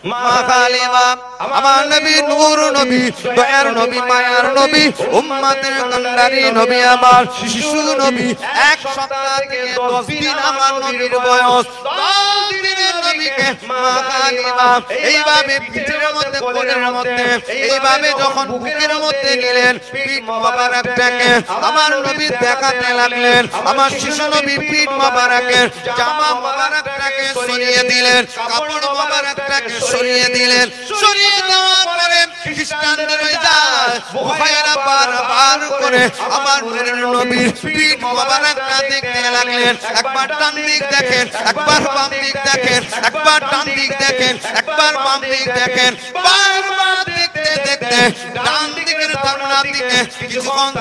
মা হালিমা আমার নবী নূর নবী দয়ার নবী মায়ার নবী উম্মতের কান্ডারি নবী আমার শিশু নবী এক সপ্তাহ থেকে 10 দিন আমার নবীর বয়স 10 দিনের নবীকে মা হালিমা এইভাবে পিঠের মধ্যে কোলের মধ্যে এইভাবে যখন বুকের মধ্যে নিলেন পিঠ মোবারকটাকে আমার নবী দেখাতে লাগলেন আমার শিশু নবী পিঠ মোবারকের জামা মোবারকটাকে সরিয়ে দিলেন কাপড় মোবারকটাকে সরিয়ে দিলেন সরিয়ে দেওয়ার পরে খ্রিস্টানদের ওই যায় বুখাইরা বারবার করে আমার নবীর পিঠ মোবারকটা দেখতে লাগলেন একবার ডান দিক দেখেন একবার বাম দিক দেখেন একবার ডান দিক দেখেন একবার বাম দিক দেখেন বারবার দেখতে দেখতে ডান দিকের তারনার দিকে কিছুক্ষণ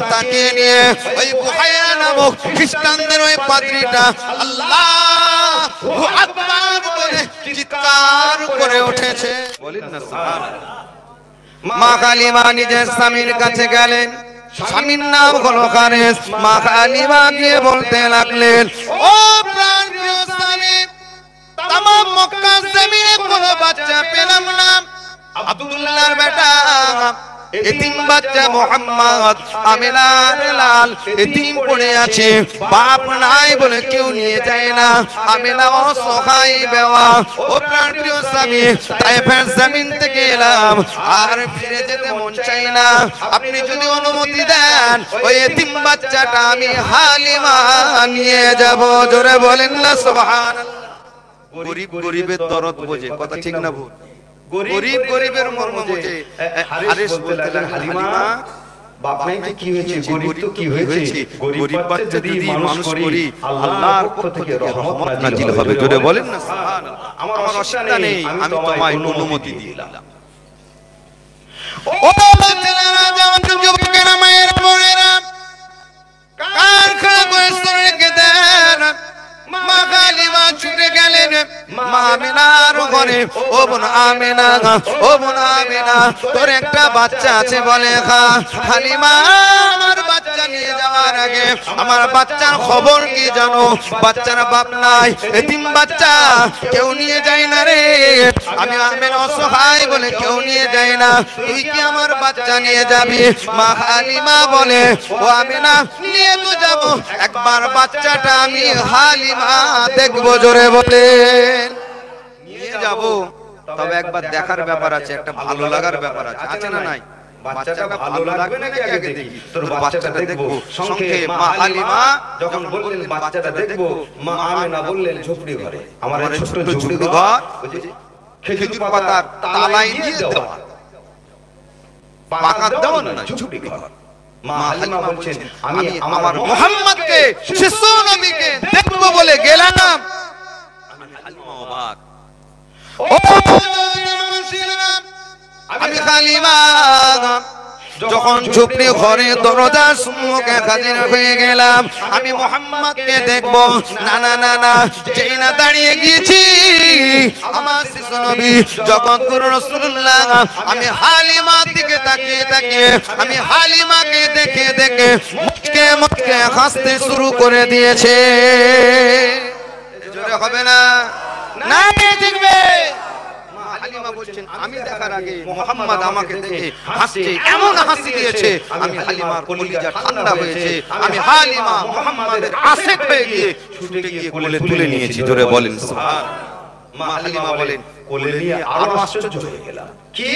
তাকিয়ে নিয়ে ওই বুখাইরা নামক খ্রিস্টানদের ওই পাদ্রীটা আল্লাহু আকবার বলে চিৎকার করে উঠেছে বলেন না সুবহানাল্লাহ মা হালিমা নিজের স্বামীর কাছে গেলেন স্বামীর নাম হলো কারেস মা হালিমা গিয়ে বলতে লাগলেন ও প্রাণপ্রিয় স্বামী तमाम মক্কা জমিনে কোনো বাচ্চা পেলাম না আব্দুল্লাহর বেটা এতিম বাচ্চা মোহাম্মদ আমিনার লাল এতিম পড়ে আছে বাপ নাই বলে কেউ নিয়ে যায় না আমিনা অসহায় বেওয়া ও প্রাণপ্রিয় স্বামী তায়েফের জমিন থেকে এলাম আর ফিরে যেতে মন চাই না আপনি যদি অনুমতি দেন ওই এতিম বাচ্চাটা আমি হালিমা নিয়ে যাব জোরে বলেন না সুবহানাল্লাহ গরিব গরিবের দরদ বোঝে কথা ঠিক না ভুল গরিব গরিবের মর্ম বোঝে হারিস বলতে লাগলেন হালিমা বাপ নাই তো কি হয়েছে গরিব তো কি হয়েছে গরিব বাচ্চা যদি মানুষ করি আল্লাহর পক্ষ থেকে রহমত নাজিল হবে জোরে বলেন না সুবহানাল্লাহ আমার অসুবিধা নেই আমি তোমায় অনুমতি দিলাম ও বাচ্চারা জওয়ান যুবকেরা মায়ের বোনেরা কার খাড়া করে সরকে দেন মা হালিমা ছুটে গেলেন মা আমিনার ঘরে ও বোন আমিনা তোর একটা বাচ্চা আছে বলে হালিমা আমার বাচ্চা নিয়ে যাওয়ার আগে আমার বাচ্চার খবর কি জানো বাচ্চার বাপ নাই এতিম বাচ্চা কেউ নিয়ে যায় না রে আমি আমিনা অসহায় বলে কেউ নিয়ে যায় না তুই কি আমার বাচ্চা নিয়ে যাবি মা হালিমা বলে ও আমিনা নিয়ে তো যাব একবার বাচ্চাটা আমি হালিমা দেখবো জোরে বলেন নিয়ে যাব তবে একবার দেখার ব্যাপার আছে একটা ভালো লাগার ব্যাপার আছে আছে না নাই বাচ্চাটা ভালো লাগবে নাকি আগে দেখি তোর বাচ্চাটা দেখবো সঙ্গে মা হালিমা যখন বললেন বাচ্চাটা দেখবো মা আমিনা বললেন ঝুপড়ি ঘরে আমার ছোট ঝুপড়ি ঘর খেজুর পাতার তালাই দিয়ে দেওয়া পাকা দেওয়া না ঝুপড়ি ঘর মা হালিমা বলছেন আমি আমার মুহাম্মদকে শিশু নবীকে দেখব বলে গেলাম আমি হালিমা অবাক ও আমি হালিমা যখন ঝুপড়ি ঘরে দরজার সম্মুখে হাজির হয়ে গেলাম আমি মুহাম্মদকে দেখব না না না না যেই না দাঁড়িয়ে গিয়েছি আমার শিশু নবী জগৎগুরু রাসূলুল্লাহ আমি হালিমার দিকে তাকিয়ে আমি হালিমাকে দেখে মুচকে মুচকে হাসতে শুরু করে দিয়েছে জোরে হবে না না দেখবে হালিমা বলছেন আমি দেখার আগে মুহাম্মদ আমাকে দেখে হাসছে এমন হাসি দিয়েছে আমি হালিমার কলিজা ঠান্ডা হয়েছে আমি হালিমা মুহাম্মদের আশিক হয়ে গিয়ে ছুটে গিয়ে কোলে তুলে নিয়েছি জোরে বলেন সুবহান মা হালিমা বলেন কোলে নিয়ে আরো আশ্চর্য হয়ে গেলাম কি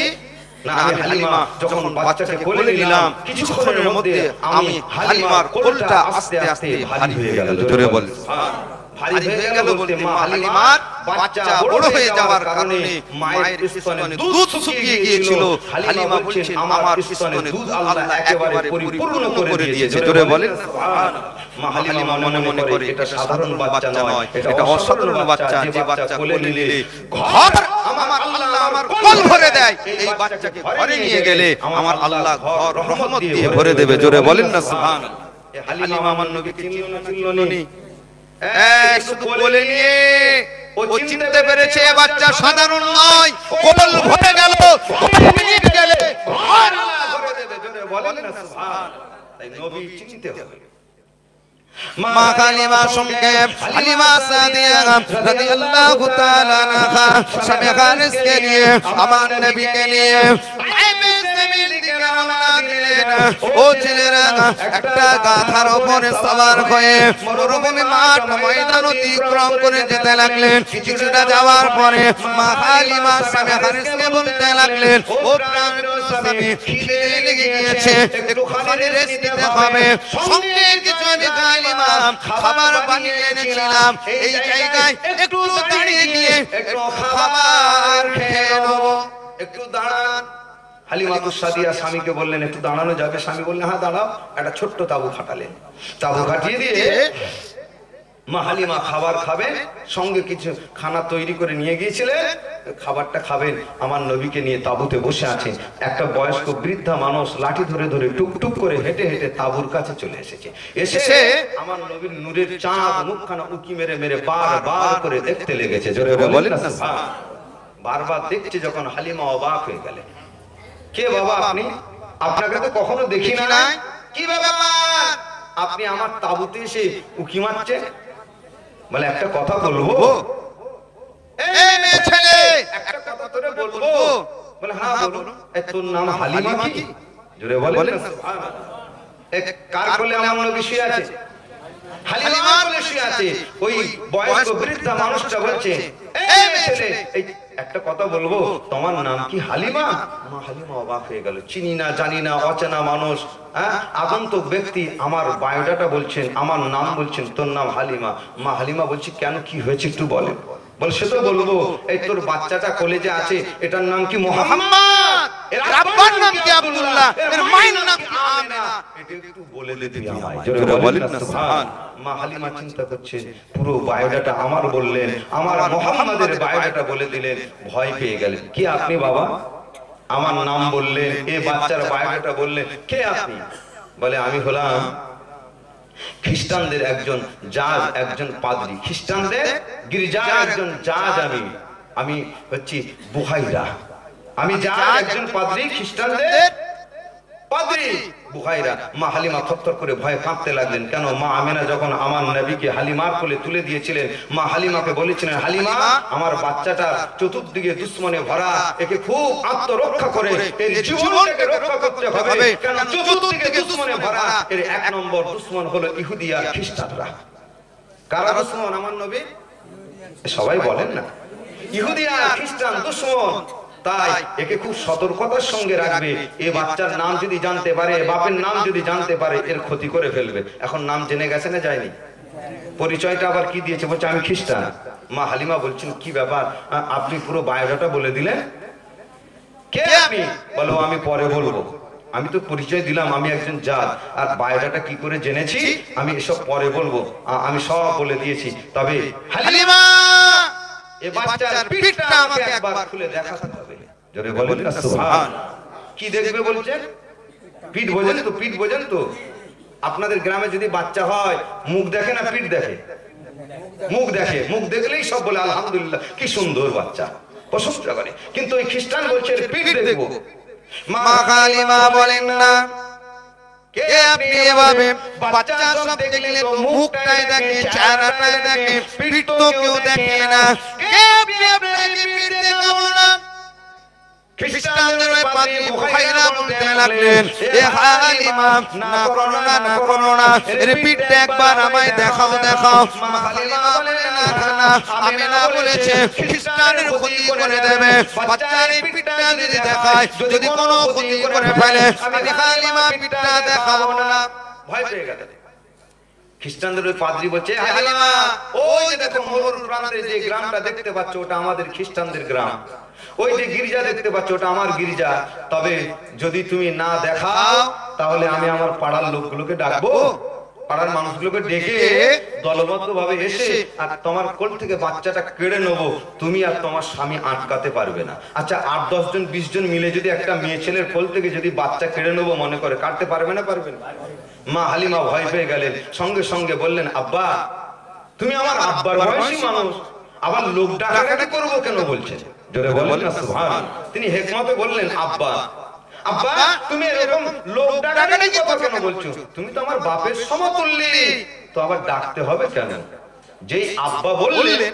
না আমি হালিমা যখন বাচ্চাটাকে কোলে নিলাম কিছুক্ষণের মধ্যে আমি হালিমার কোলটা আস্তে আস্তে ভারী হয়ে গেল জোরে বলেন সুবহান ভারী হয়ে গেল বলতে মা হালিমার বাচ্চা বড় হয়ে যাওয়ার কারণে মায়ের স্তনে দুধ শুকিয়ে গিয়েছিল হালিমা বলছেন আমার স্তনে দুধ আল্লাহ একেবারে পরিপূর্ণ করে দিয়েছে জোরে বলেন সুবহানাল্লাহ মা হালিমা মনে মনে করে এটা সাধারণ বাচ্চা নয় এটা অসাধারণ বাচ্চা যে বাচ্চা কোলে নিলে ঘর আমার আল্লাহ আমার কোল ভরে দেয় এই বাচ্চাকে ঘরে নিয়ে গেলে আমার আল্লাহ ঘর রহমত দিয়ে ভরে দেবে জোরে বলেন না সুবহানাল্লাহ হালিমা আমার নবীকে চিনলনি শুধু কোলে নিয়ে ও চিনতে পেরেছে বাচ্চা সাধারণ নয় কোল ভরে গেল কোলে নিয়ে গেলে ঘর আল্লাহ ভরে দেবে জোরে বলেন না সুবহানাল্লাহ তাই নবী চিনতে হবে মা হালিমা সঙ্গে হালিমা সাদিয়া রাদিয়াল্লাহু তাআলা আনহা স্বামী হারিসকে নিয়ে আমার নবীকে নিয়ে ও ছেলেরা একটা গাধার উপরে সওয়ার হয়ে মরুভূমি মাঠ ময়দান অতিক্রম করে যেতে লাগলেন। কিছুটা যাওয়ার পরে মা হালিমা স্বামী হারিসকে বলতে লাগলেন, ও প্রাণের স্বামী, খিদে লেগে গিয়েছে, একটুখানি রেস্ট নিতে হবে। সঙ্গে কিছু আমি হালিমা খাবার বানিয়ে এনেছিলাম, এই জায়গায় একটু দাঁড়িয়ে গিয়ে একটু খাবার খেয়ে নেব, একটু দাঁড়ান। হালিমা সাদিয়া স্বামীকে বললেন একটু দাঁড়ানো যাবে? স্বামী বললেন হ্যাঁ দাঁড়াও। একটা ছোট্ট তাবু খাটালেন, তাবু খাটিয়ে দিয়ে মা হালিমা খাবার খাবেন, সঙ্গে কিছু খানা তৈরি করে নিয়ে গিয়েছিলেন। খাবারটা খাবেন, আমার নবীকে নিয়ে তাবুতে বসে আছেন। একটা বয়স্ক বৃদ্ধা মানুষ লাঠি ধরে ধরে টুকটুক করে হেঁটে হেঁটে তাবুর কাছে চলে এসেছে। এসে আমার নবীর নূরের চাঁদ মুখখানা উকি মেরে মেরে বারবার করে দেখতে লেগেছে। জোরে বলেন না সুবহান। বারবার দেখছে যখন হালিমা অবাক হয়ে গেলেন। কে বাবা আপনি? আপনাকে তো কখনো দেখি না। কি ব্যাপার, আপনি আমার তাবুতে এসে উকি মারছেন? বলে একটা কথা বলবো? এই মেয়ে ছেলে, একটা কথা তোরে বলবো? বলে হ্যাঁ বলুন। তোর নাম হালিমা কি? জোরে বলেন না সুবহানাল্লাহ। কার কোলে আমার নবী শুয়ে আছে? হালিমা কোলে শুয়ে আছে। ওই বয়স্ক বৃদ্ধা মানুষটা বলছে, এই মেয়ে ছেলে, একটা কথা বলবো, তোমার নাম কি হালিমা? মা হালিমা অবাক হয়ে গেল। চিনি না, জানি না, অচেনা মানুষ, আগন্তুক ব্যক্তি আমার বায়োডাটা বলছেন, আমার নাম বলছেন, তোর নাম হালিমা। মা হালিমা বলছি কেন, কি হয়েছে একটু বলেন। বল সে তো বলবো, এই তোর বাচ্চাটা কলেজে আছে, এটার নাম কি মুহাম্মদ, এর আব্বার নাম কি আব্দুল্লাহ, এর মায়ের নাম কি আমেনা, এটা একটু বলে দে তুই আমায়। জোরে বলেন না সুবহান। মা হালিমা চিন্তা করছে, পুরো বায়োডাটা আমার বললেন, আমার মুহাম্মাদের বায়োডাটা বলে দিলেন। ভয় পেয়ে গেলেন। কে আপনি বাবা? আমার নাম বললেন, এই বাচ্চার বায়োডাটা বললেন, কে আপনি? বলে আমি হলাম খ্রিস্টানদের একজন জাজ, একজন পাদ্রী, খ্রিস্টানদের গির্জার একজন জাজ। আমি হচ্ছি বুখাইরা, আমি জাজ, একজন পাদ্রী, খ্রিস্টানদের পাদ্রী বুখাইরা। মা হালিমা থরথর করে ভয়ে কাঁপতে লাগলেন। কেন? মা আমেনা যখন আমার নবীকে হালিমার কোলে তুলে দিয়েছিলেন, মা হালিমাকে বলেছিলেন, হালিমা আমার বাচ্চাটা চতুর্দিকে দুশ্মনে ভরা, একে খুব আত্মরক্ষা করে এর জীবনটাকে রক্ষা করতে হবে। কারণ চতুর্দিকে দুশ্মনে ভরা, এর এক নম্বর দুশ্মন হলো ইহুদি আর খ্রিস্টানরা। কারা দুশ্মন আমার নবী? সবাই বলেন না, ইহুদি আর খ্রিস্টান দুশ্মন। তাই একে খুব সতর্কতার সঙ্গে রাখবে। এই বাচ্চার নাম যদি জানতে পারে, বাপের নাম যদি জানতে পারে, এর ক্ষতি করে ফেলবে। এখন নাম জেনে গেছে না যায়নি? পরিচয়টা আবার কি দিয়েছে? বলছে আমি খ্রিস্টান। মা হালিমা বলছেন কি ব্যাপার, আপনি পুরো বায়োডাটা বলে দিলেন। কে আপনি? বলো আমি পরে বলবো, আমি তো পরিচয় দিলাম আমি একজন জাজ, আর বায়োডাটা কি করে জেনেছি আমি এসব পরে বলবো, আমি সব বলে দিয়েছি। তবে হালিমা এই বাচ্চার পিঠটা আমাকে একবার খুলে দেখাতে হবে। জোরে বলেন না সুবহান। কি দেখবে বলছেন? পিঠ বোঝেন তো? পিঠ বোঝেন তো? আপনাদের গ্রামে যদি বাচ্চা হয়, মুখ দেখে না পিঠ দেখে? মুখ দেখে। মুখ দেখলেই সব বলে আলহামদুলিল্লাহ কি সুন্দর বাচ্চা, প্রশংসা করে। কিন্তু ওই খ্রিস্টান বলছে পিঠ দেখবো। মা হালিমা বলেন না, কে আপনি? এভাবে বাচ্চা সব দেখলে তো মুখটাই দেখে, চেহারাটাই দেখে, পিঠ তো কেউ দেখে না। কে আপনি? আপনাকে পিঠ দেখাবো না। খ্রিস্টানদের ওই পাদ্রী বুখাইরা বলতে লাগলেন, এ হালিমা না করো না, না করো না, এর পিঠটা একবার আমায় দেখাও, দেখাও। মা হালিমা বলেন না, না, আমেনা বলেছে খ্রিস্টানের ক্ষতি করে দেবে। বাচ্চার এই পিঠটা যদি দেখায়, যদি কোনো ক্ষতি করে ফেলে, আমি হালিমা পিঠটা দেখাবো না। ভয় পেয়ে গেল। খ্রিস্টানদের ওই পাদ্রী বলছে, হালিমা ওই যে দেখো মরুর প্রান্তে যে গ্রামটা দেখতে পাচ্ছ, ওটা আমাদের খ্রিস্টানদের গ্রাম। ওই যে গির্জা দেখতে পাচ্ছ, ওটা আমার গির্জা। তবে যদি তুমি না দেখাও, তাহলে আমি আমার পাড়ার লোকগুলোকে ডাকবো, পাড়ার মানুষগুলোকে ডেকে দলবদ্ধ ভাবে এসে আর তোমার কোল থেকে বাচ্চাটা কেড়ে নেবো। তুমি আর তোমার স্বামী আটকাতে পারবে না। আচ্ছা 8-10 জন 20 জন মিলে যদি একটা মেয়ে ছেলের কোল থেকে যদি বাচ্চা কেড়ে নেবো মনে করে, কাটতে পারবে না? পারবে না। মা হালিমা ভয় পেয়ে গেলেন। সঙ্গে সঙ্গে বললেন, আব্বা তুমি আমার আব্বার বয়সী মানুষ, আবার লোক ডাকাডাকি করবো কেন বলছেন? জোরে বলেন না সুবহান। তিনি হিকমতে বললেন, আব্বা আব্বা তুমি এরকম লোক ডাকাডাকি কথা কেন বলছো? তুমি তো আমার বাপের সমতুল্য, তো আবার ডাকতে হবে কেন? যেই আব্বা বললেন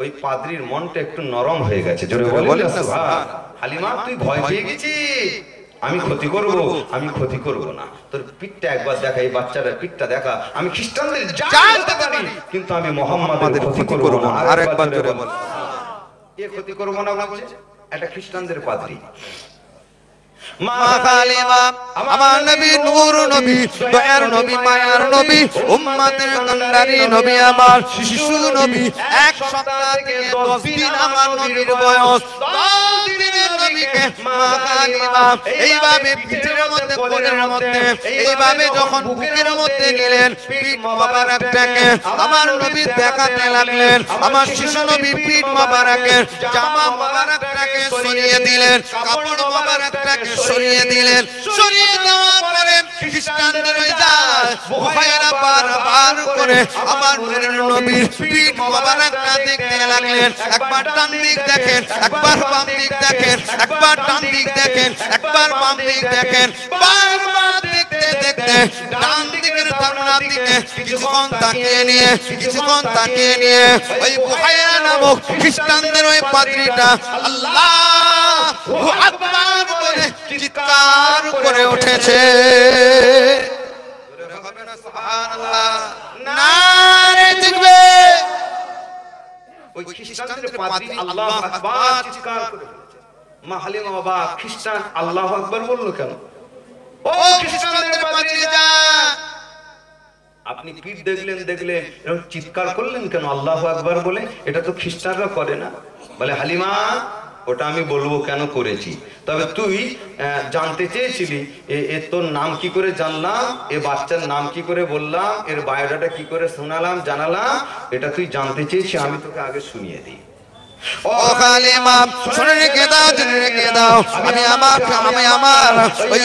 ওই পাদ্রীর মনটা একটু নরম হয়ে গেছে। জোরে বলেন না সুবহান। হালিমা তুই ভয় পেয়ে গেছিস, আমি ক্ষতি করব, আমি ক্ষতি করব না। তোর পিঠটা একবার দেখা, এই বাচ্চাটার পিঠটা দেখা। আমি খ্রিস্টানদের যা হতে পারি, কিন্তু আমি মুহাম্মাদের ক্ষতি করব না। আরেকবার জোরে বল, এ ক্ষতি করব না বলছে একটা খ্রিস্টানদের পাদ্রী। মা হালিমা আমার নবী, নূর নবী, দয়ার নবী, মায়ার নবী, উম্মতের কান্ডারি নবী, আমার শিশু নবী। এক সপ্তাহ থেকে 10 দিন আমার নবীর বয়স। 10 দিনের নবীকে মা হালিমা এইভাবে পিঠের মধ্যে, কোলের মধ্যে, এইভাবে যখন বুকের মধ্যে নিলেন, পিঠ মোবারকটাকে আমার নবী দেখাতে লাগলেন। আমার শিশু নবী পিঠ মোবারকের জামা মোবারকটাকে সরিয়ে দিলেন, কাপড় মোবারকটাকে সরিয়ে দিলেন। সরিয়ে দেওয়ার পরে খ্রিস্টানদের ওই যায় বুখাইরা বারবার করে আমার নবীর পিঠ মোবারকটা দেখতে লাগলেন। একবার ডান দিক দেখেন, একবার বাম দিক দেখেন, একবার ডান দিক দেখেন, একবার বাম দিক দেখেন। বারবার দেখতে দেখতে ডান দিকের তারনার দিকে কিছুক্ষণ তাকিয়ে নিয়ে, কিছুক্ষণ তাকিয়ে নিয়ে ওই বুখাইরা নামক খ্রিস্টানদের ওই পাদ্রীটা আল্লাহু আকবার বলে চিৎকার করে উঠেছে। সুবহানাল্লাহ, নারে তাকবীর। ওই খ্রিস্টানদের পাদ্রী আল্লাহু আকবার চিৎকার করে উঠেছে। মা হালিমা বাবা খ্রিস্টান আল্লাহু আকবার বললো কেন? ও খ্রিস্টানদের পাদ্রীরা, আপনি পিঠ দেখলেন, দেখলে এরকম চিৎকার করলেন কেন আল্লাহু আকবার বলে? এটা তো খ্রিস্টানরা করে না। বলে হালিমা ওটা আমি বলবো কেন করেছি, তবে তুই জানতে চেয়েছিলি এর তোর নাম কি করে জানলাম, এ বাচ্চার নাম কি করে বললাম, এর বায়োডাটা কি করে শোনালাম, জানালাম, এটা তুই জানতে চেয়েছিস, আমি তোকে আগে শুনিয়ে দিই। ও হালিমা শুনে রেখে দাও, জেনে রেখে দাও। আমি আমার ওই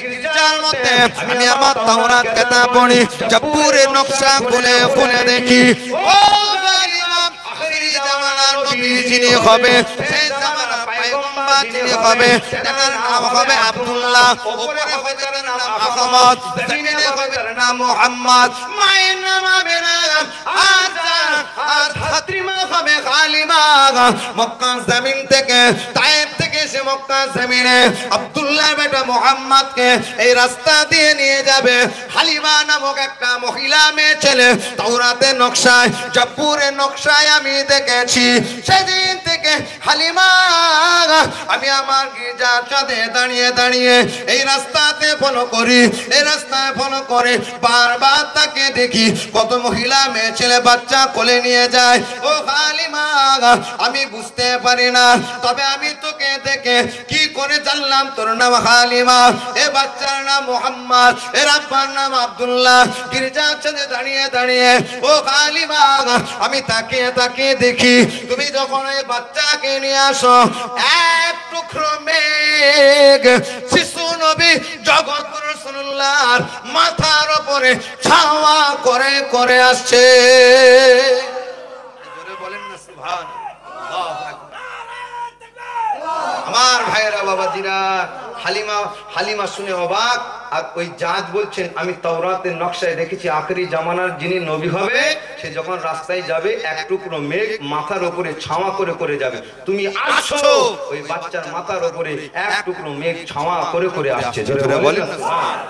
গির্জার মধ্যে আমি আমার তাওরাত কিতাব পড়ি, জাবুরের নকশা খুলে খুলে দেখি। ও হালিমা আখিরি জামানার নবী যিনি হবে, সেই জামানার পয়গম্বর যিনি হবে, তার নাম হবে আব্দুল্লাহ, উপরে হবে তার নাম আহমদ, জমিনে হবে তার নাম মুহাম্মদ, মায়ের নাম হবে আর ফাতিমা হবে হালিমা। মক্কা জমিন থেকে, তায়েফ থেকে সে মক্কা জমিনে আব্দুল্লাহ বেটা মুহাম্মদকে এই রাস্তা দিয়ে নিয়ে যাবে। হালিমা নামক একটা মহিলা মেয়ে ছেলে তাওরাতের নকশায়, জাবুরের নকশায় আমি দেখেছি। সেদিন থেকে হালিমা আমি আমার গির্জার ছাদে দাঁড়িয়ে দাঁড়িয়ে এই রাস্তাতে ফলো করি, এই রাস্তায় ফলো করে বারবার তাকে দেখি কত মহিলা মেয়ে ছেলে বাচ্চা কোলে নিয়ে যায়। ও হালিমা আমি বুঝতে পারি না, তবে আমি তোকে দেখে কি করে জানলাম তোর নাম হালিমা, এ বাচ্চার নাম মুহাম্মদ, এর আব্বার নাম আব্দুল্লাহ। গির্জার ছাদে দাঁড়িয়ে দাঁড়িয়ে ও হালিমা আমি তাকিয়ে তাকিয়ে দেখি তুমি যখন এই বাচ্চাকে নিয়ে আসো, এক টুকরো মেঘ শিশু নবী জগৎ রাসূলুল্লাহর মাথার উপরে ছাওয়া করে করে আসছে। জোরে বলেন না সুবহানাল্লাহ। আমার ভাইয়েরা বাবাজিরা, হালিমা শুনে অবাক। আর ওই জাত বলছেন আমি তাওরাতের নকশায় দেখেছি আখেরি জামানার যিনি নবী হবে, সে যখন রাস্তায় যাবে এক টুকরো মেঘ মাথার উপরে ছাওয়া করে করে যাবে। তুমি আসছো, ওই বাচ্চার মাথার উপরে এক টুকরো মেঘ ছাওয়া করে করে আসছে। জোরে বলেন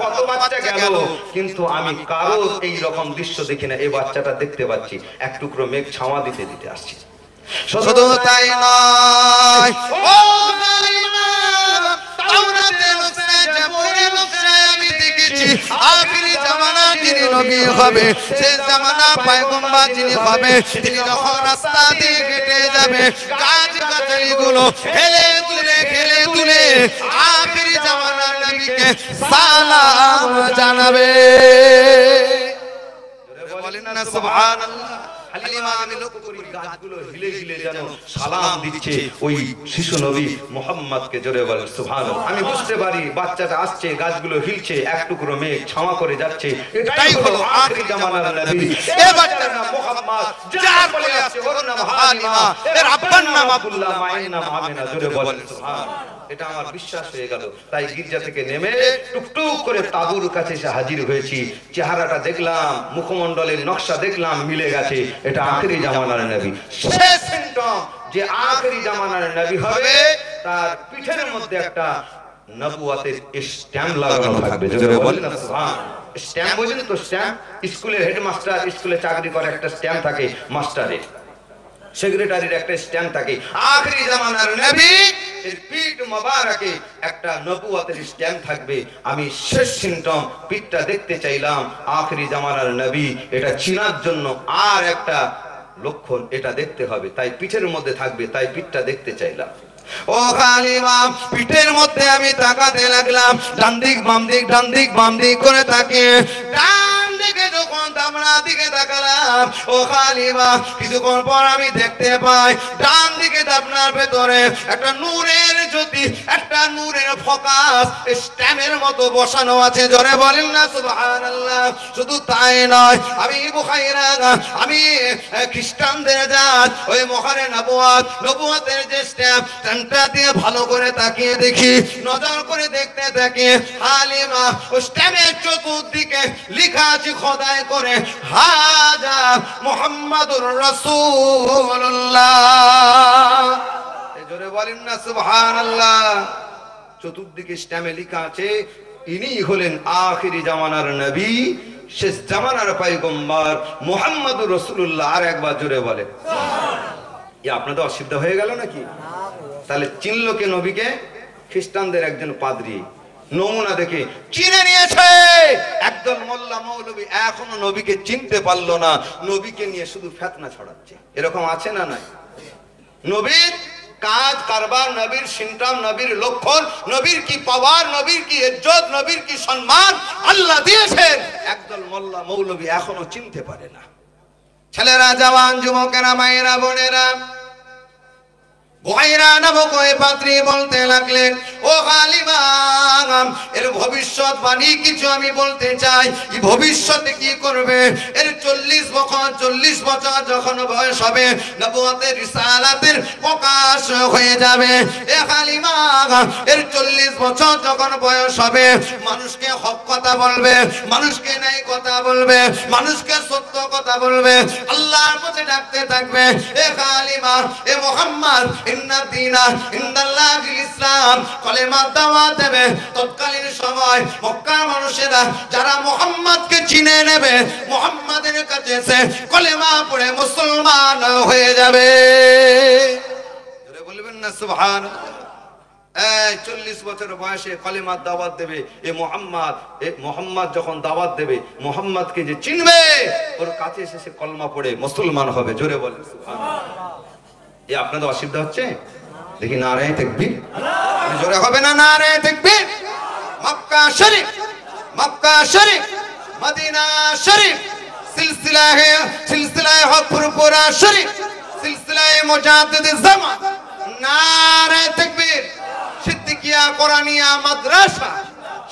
কত বাচ্চা গেল, কিন্তু আমি কারো এই রকম দৃশ্য দেখি না। এই বাচ্চাটা দেখতে পাচ্ছি এক টুকরো মেঘ ছাওয়া দিতে দিতে আসছে। শুধু তাই নয়, ও হালিমা তাওরাতের নকশায়, জাবুরের নকশায় আমি দেখেছি আখিরি জামানার যিনি নবী হবে, সেই জামানার পয়গম্বর যিনি হবে, তিনি যখন রাস্তা দিয়ে হেঁটে যাবে কাজ কাচারিগুলো খেলে তুলে আখিরি জামানার নবীকে সালাম জানাবে। বলেন না সুবহানাল্লাহ। হালিমা আমি লক্ষ্য করি গাছগুলো হিলে হিলে যেন সালাম দিচ্ছে ওই শিশু নবী মুহাম্মদকে। জোরে বলেন সুবহানাল্লাহ। আমি বুঝতে পারি বাচ্চাটা আসছে, গাছগুলো হিলছে, এক টুকরো মেঘ ছাওয়া করে যাচ্ছে, এটাই হলো আখিরি জামানার নবী। এই বাচ্চার নাম মুহাম্মদ, যার বলে আসছে ওর নাম হালিমা, এর আব্বার নাম আব্দুল্লাহ, মায়ের নাম আমিনা। জোরে বলেন সুবহানাল্লাহ। এটা আমার বিশ্বাস হয়ে গেল। তাই গির্জা থেকে নেমে টুকটুক করে তাঁবুর কাছে এসে হাজির হয়েছি। চেহারাটা দেখলাম, মুখমণ্ডলের নকশা দেখলাম, মিলে গেছে। এটা আখিরি জামানার নবী। শেষ সিম্পটম যে আখিরি জামানার নবী হবে, তার পিঠের মধ্যে একটা নবুয়তের স্ট্যাম্প লাগানো থাকবে। জোরে বলেন না সুবহানাল্লাহ। স্ট্যাম্প বোঝেন তো? স্ট্যাম্প স্কুলের হেডমাস্টার, স্কুলে চাকরি করে একটা স্ট্যাম্প থাকে, মাস্টারের সেক্রেটারির একটা স্ট্যাম্প থাকে। আখিরি জামানার নবী এর পিঠ মোবারকে একটা নবুয়তের স্ট্যাম্প থাকবে। আমি শেষ সিম্পটম পিঠটা দেখতে চাইলাম আখিরি জামানার নবী, এটা চিনার জন্য আর একটা লক্ষণ এটা দেখতে হবে, তাই পিঠের মধ্যে থাকবে, তাই পিঠটা দেখতে চাইলাম। ও হালিমা, পিঠের মধ্যে আমি তাকাতে লাগলাম, ডান দিক বাম দিক, ডান দিক বাম দিক করে তাকিয়ে ডান দিকে যখন আমরা দিকে তাকালাম, ও হালিমা কিছুক্ষণ পর আমি দেখতে পাই ডান দিকে আপনার ভেতরে একটা নূরের জ্যোতি, একটা নূরের ফোকাস স্ট্যাম্পের মতো বসানো আছে। জোরে বলেন না সুবহানাল্লাহ। শুধু তাই নয়, আমি বুখাইরা, আমি খ্রিস্টানদের জাত ওই মোহরে নবুয়ত, নবুয়তের যে স্ট্যাম্পটা দিয়ে ভালো করে তাকিয়ে দেখি, নজর করে দেখতে থাকি, হালিমা ও স্ট্যাম্পের চতুর্দিকে লেখা আছে খোদাই করে, হাজা মুহাম্মাদুর রাসূলুল্লাহ। জোরে বলেন না সুবহানাল্লাহ। চতুর্দিকে স্ট্যাম্পে লেখা আছে ইনি হলেন আখিরি জামানার নবী, শেষ জামানার পয়গম্বর মুহাম্মাদুর রাসূলুল্লাহ। আর একবার জোরে বলে। আপনাদের অসুবিধা হয়ে গেল নাকি? তাহলে চিনলো কে নবীকে? খ্রিস্টানদের একজন পাদ্রী নমুনা দেখে চিনে নিয়েছে। একদল মোল্লা মৌলবী এখনো নবীকে চিনতে পারলো না, নবীকে নিয়ে শুধু ফিতনা ছড়াচ্ছে। এরকম আছে না নাই? নবীর কাজ কারবার, নবীর সিমটম, নবীর লক্ষণ, নবীর কি পাওয়ার, নবীর কি ইজ্জত, নবীর কি সম্মান আল্লাহ দিয়েছেন, একদল মোল্লা মৌলবী এখনো চিনতে পারে না। ছেলেরা, জওয়ান, যুবকেরা, মায়েরা, বোনেরা, বুখাইরা নামক ওই পাত্রী বলতে লাগলেন, ও হালিমা, এর ভবিষ্যৎবাণী কিছু আমি বলতে চাই। এই ভবিষ্যতে কি করবে? এর 40 বছর যখন বয়স হবে, নবুয়তের রিসালাতের প্রকাশ হয়ে যাবে। এ হালিমা, এর 40 বছর যখন বয়স হবে, মানুষকে হক কথা বলবে, মানুষকে ন্যায় কথা বলবে, মানুষকে সত্য কথা বলবে, আল্লাহর পথে ডাকতে থাকবে। এ হালিমা, এ মুহাম্মদ, ইন্না দীনা ইনদাল্লাহিল ইসলাম, কলেমা দাওয়াত দেবে। তৎকালীন সময় মক্কার মানুষেরা যারা মুহাম্মদকে চিনে নেবে, মুহাম্মাদের কাছে এসে কলেমা পড়ে মুসলমান হয়ে যাবে। বলবেন না সুবহানাল্লাহ। 40 বছর বয়সে কলেমার দাওয়াত দেবে। এ মোহাম্মদ যখন দাওয়াত দেবে, মোহাম্মদকে যে চিনবে, ওর কাছে এসে সে কলমা পড়ে মুসলমান হবে। জোরে বলেন সুবহানাল্লাহ। আপনাদের অসুবিধা হচ্ছে? দেখি নারে তাকবীর। জোরে হবে না নারে তাকবীর? মক্কা শরীফ, মক্কা শরীফ, মদিনা শরীফ, সিলসিলায়ে হক ফুরফুরা শরীফ, সিলসিলায়ে মুজাদ্দিদ জামান, নারে তাকবীর। সিদ্দিকিয়া কোরআনিয়া মাদ্রাসা,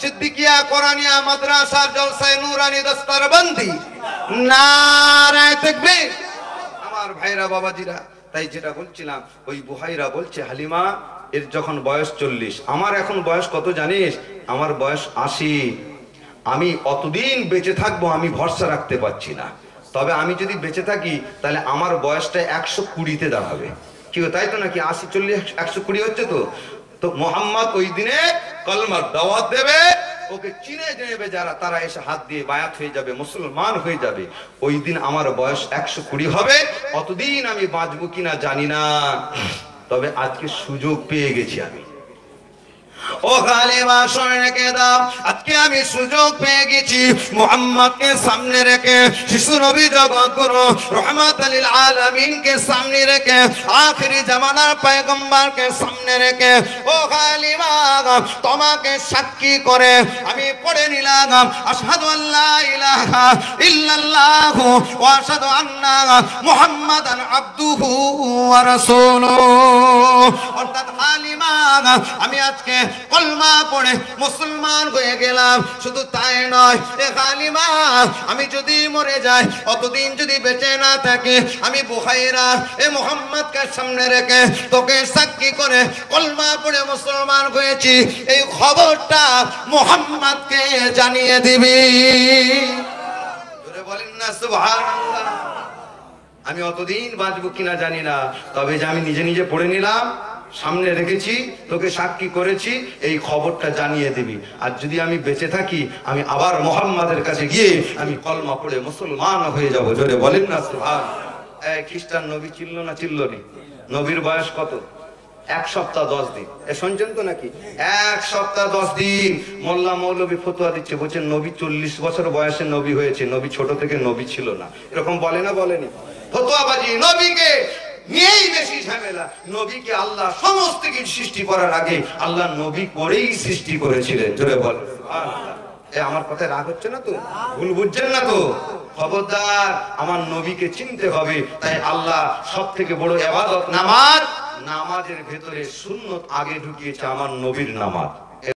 সিদ্দিকিয়া কোরআনিয়া মাদ্রাসা জলসায়ে নূরানি দস্তরবন্দি, নারে তাকবীর। আমার ভাইরা, বাবাজিরা, তাই যেটা বলছিলাম, ওই বুহাইরা বলছে, হালিমা এর যখন বয়স 40, আমার এখন বয়স কত জানিস? আমার বয়স 80। আমি অতদিন বেঁচে থাকবো আমি ভরসা রাখতে পারছি না। তবে আমি যদি বেঁচে থাকি তাহলে আমার বয়সটা 120-তে দাঁড়াবে। কি তাই তো নাকি? 80, 40, 120 হচ্ছে তো। তো মোহাম্মদ ওই দিনে কলমার দাওয়াত দেবে, ওকে চিনে নেবে যারা, তারা এসে হাত দিয়ে বায়াত হয়ে যাবে, মুসলমান হয়ে যাবে। ওই দিন আমার বয়স 120 হবে। অতদিন আমি বাঁচবো কিনা জানি না, তবে আজকে সুযোগ পেয়ে গেছি আমি। ও কালিমা শুনে রেখে দাও, আজকে আমি সুযোগ পেয়ে গেছি মুহাম্মদকে সামনে রেখে, শিশু নবী জগৎগুরু রহমাতুল লিল আলামিনকে সামনে রেখে, আখিরি জামানার পয়গম্বরকে সামনে রেখে, ও কালিমা তোমাকে সাক্ষী করে আমি পড়ে নিলাম আশহাদু আল্লা ইলাহা ইল্লাল্লাহু ওয়া আশহাদু আন্না মুহাম্মাদান আবদুহু ওয়া রাসূলুহু। অর্থাৎ কালিমা আমি আজকে কলমা পড়ে মুসলমান হয়ে গেলাম। শুধু তাই নয়, এ কালিমা আমি যদি মরে যাই, অতদিন যদি বেঁচে না থাকি, আমি বুখাইরা এ মুহাম্মদকে সামনে রেখে তোকে সাক্ষী করে কলমা পড়ে মুসলমান হয়েছি, এই খবরটা মুহাম্মদকে জানিয়ে দিবি। বলেন না সুবহানাল্লাহ। আমি অতদিন বাঁচবো কিনা জানি না, তবে যে আমি নিজে নিজে পড়ে নিলাম, সামনে রেখেছি, তোকে সাক্ষী করেছি, এই খবরটা জানিয়ে দিবি। আর যদি আমি বেঁচে থাকি, আমি আবার মুহাম্মাদের কাছে গিয়ে আমি কলমা পড়ে মুসলমান হয়ে যাব। জোরে বলেন না সুবহানাল্লাহ। এই খ্রিস্টান নবী চিল্ল না চিল্লনি? নবীর বয়স কত? 1 সপ্তাহ 10 দিন। এ শুনছেন তো নাকি? 1 সপ্তাহ 10 দিন মোল্লা মৌলবী ফতোয়া দিচ্ছে, বলছেন নবী 40 বছর বয়সে নবী হয়েছে, নবী ছোট থেকে নবী ছিল না। এরকম বলে না বলেনি? ফতোয়াবাজি নবীকে নিয়েই বেশি ঝামেলা। নবীকে আল্লাহ সমস্ত কিছু সৃষ্টি করার আগে আল্লাহ নবী করেই সৃষ্টি করেছিলেন। জোরে বলেন সুবহানাল্লাহ। এ আমার কথায় রাগ হচ্ছে না তো? ভুল বুঝছেন না তো? খবরদার, আমার নবীকে চিনতে হবে। তাই আল্লাহ সব থেকে বড় ইবাদত নামাজ, নামাজের ভেতরে সুন্নত আগে ঢুকিয়েছে আমার নবীর নামাজ।